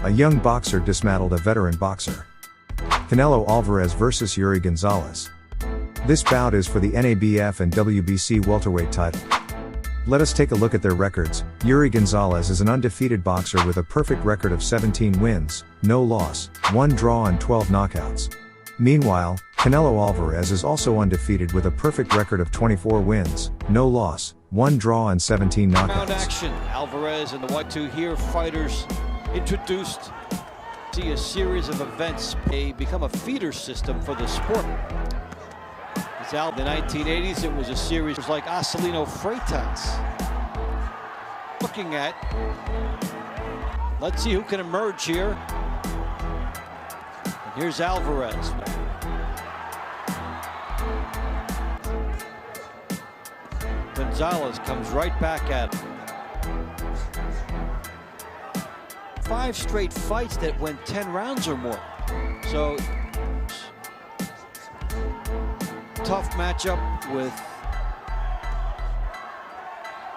A young boxer dismantled a veteran boxer. Canelo Alvarez vs Euri Gonzalez. This bout is for the NABF and WBC Welterweight title. Let us take a look at their records. Euri Gonzalez is an undefeated boxer with a perfect record of 17 wins, no loss, 1 draw and 12 knockouts. Meanwhile, Canelo Alvarez is also undefeated with a perfect record of 24 wins, no loss, 1 draw and 17 knockouts. Round action. Alvarez and the white two here, fighters introduced. See a series of events become a feeder system for the sport. It's out in the 1980s. It was a series like Acelino Freitas. Looking at, let's see who can emerge here. And here's Alvarez. Gonzalez comes right back at him. 5 straight fights that went 10 rounds or more. So tough matchup with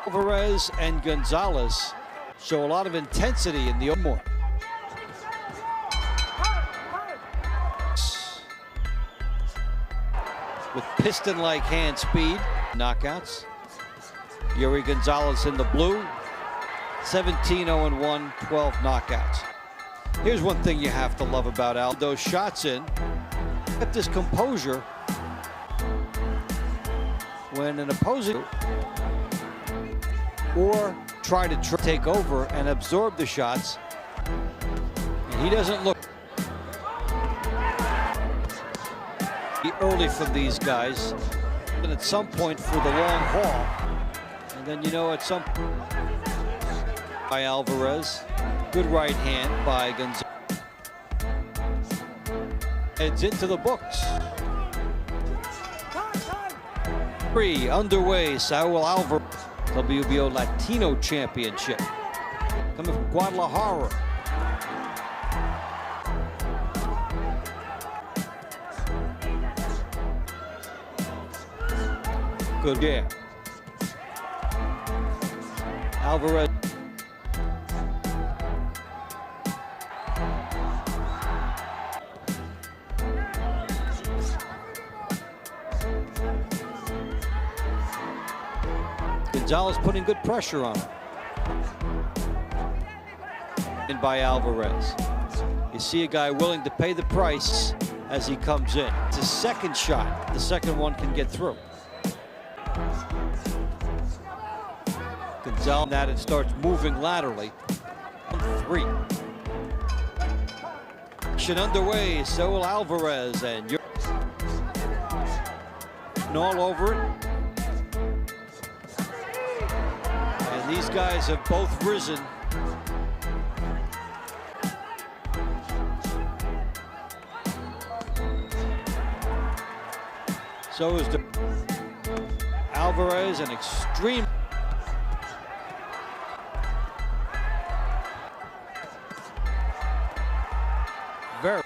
Alvarez and Gonzalez. Show a lot of intensity in the more. With piston-like hand speed, knockouts. Euri Gonzalez in the blue. 17-0-1, 12 knockouts. Here's one thing you have to love about Al. Those shots in. Get this composure when an opposing or try to take over and absorb the shots. And he doesn't look early from these guys. And at some point for the long haul. And then, you know, at some by Alvarez. Good right hand by Gonzalez. Heads into the books. 3 underway. Saul Alvarez, WBO Latino Championship. Coming from Guadalajara. Good game. Alvarez. Gonzalez putting good pressure on him. And by Alvarez. You see a guy willing to pay the price as he comes in. It's a second shot. The second one can get through. Gonzalez that it starts moving laterally. 3. Action underway. Saul Alvarez and you're all over it. These guys have both risen. So is Alvarez, an extreme. Very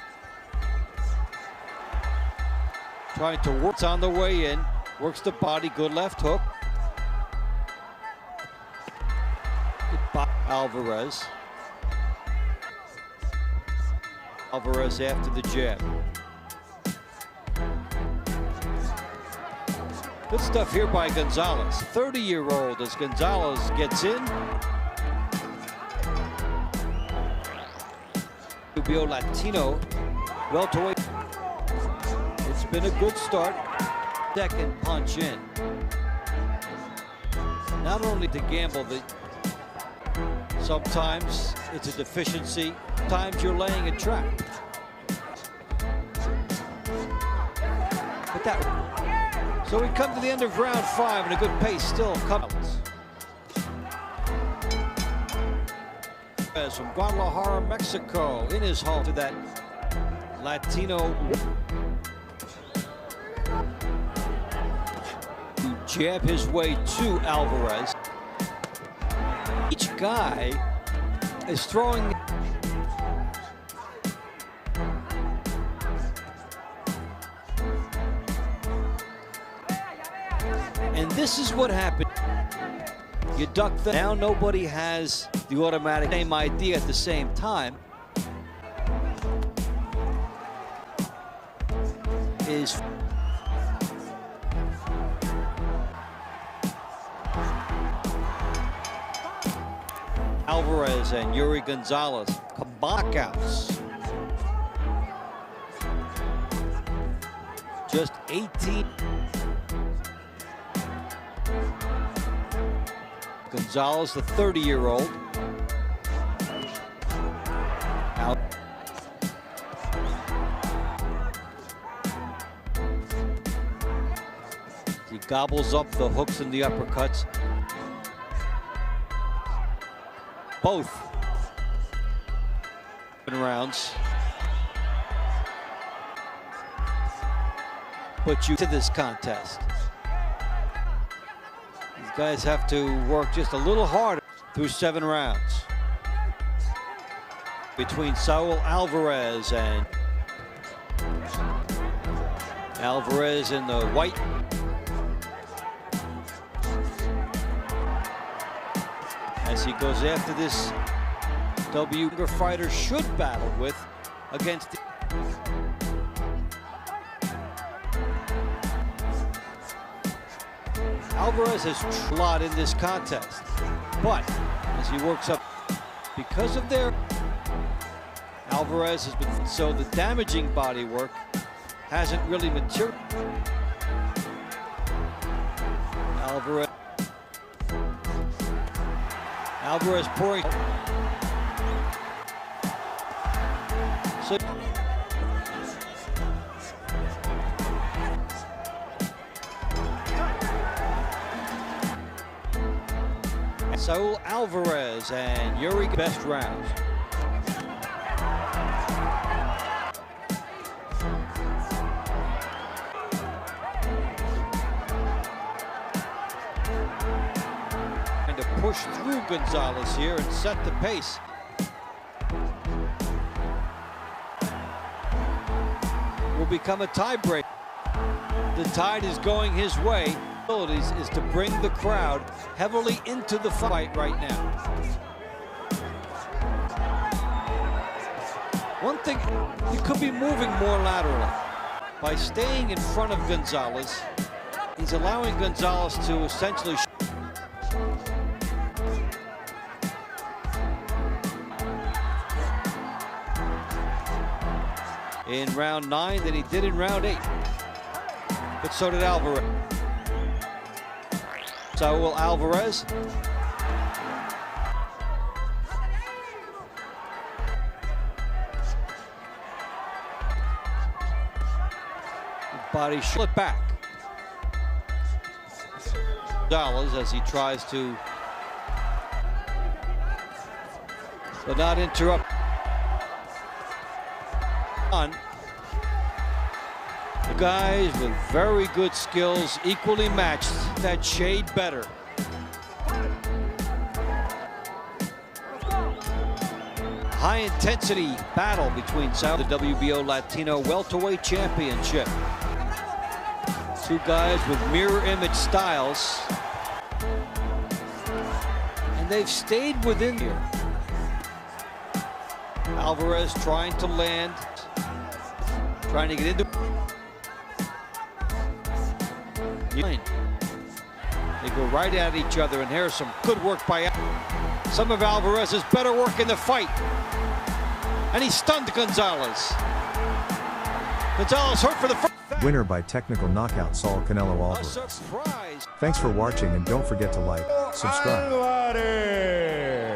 trying to work on the way in. Works the body, good left hook. Alvarez. Alvarez after the jab. Good stuff here by Gonzalez. 30-year-old as Gonzalez gets in. WBO Latino welterweight. It's been a good start. Second punch in. Not only to gamble the sometimes it's a deficiency. Sometimes you're laying a trap. But that. So we come to the end of round 5 and a good pace still comes. As from Guadalajara, Mexico, in his home to that Latino. To jab his way to Alvarez. Each guy is throwing. And this is what happened. You duck them. Now nobody has the automatic same idea at the same time. is Alvarez and Euri Gonzalez knockouts. Just 18. Gonzalez, the 30-year-old. He gobbles up the hooks and the uppercuts. Both rounds. Put you to this contest. These guys have to work just a little harder through 7 rounds. Between Saul Alvarez and Alvarez in the white. As he goes after this younger fighter should battle with against the Alvarez has a lot in this contest, but as he works up, because of their Alvarez has been so the damaging body work hasn't really matured. Alvarez pouring. So Saul Alvarez and Euri best rounds. And to push through Gonzalez here and set the pace. Will become a tiebreak. The tide is going his way. Is to bring the crowd heavily into the fight right now. One thing, he could be moving more laterally. By staying in front of Gonzalez, he's allowing Gonzalez to essentially in round 9 than he did in round 8. But so did Alvarez. Saul Alvarez. Body slip back. Gonzalez as he tries to but not interrupt. The guys with very good skills, equally matched, that shade better. High intensity battle between the WBO Latino Welterweight Championship. Two guys with mirror image styles. And they've stayed within here. Alvarez trying to land, trying to get into. They go right at each other, and here's some good work by some of Alvarez's better work in the fight. And he stunned Gonzalez. Gonzalez hurt for the first. Winner by technical knockout Saul Canelo Alvarez. Thanks for watching, and don't forget to like, subscribe.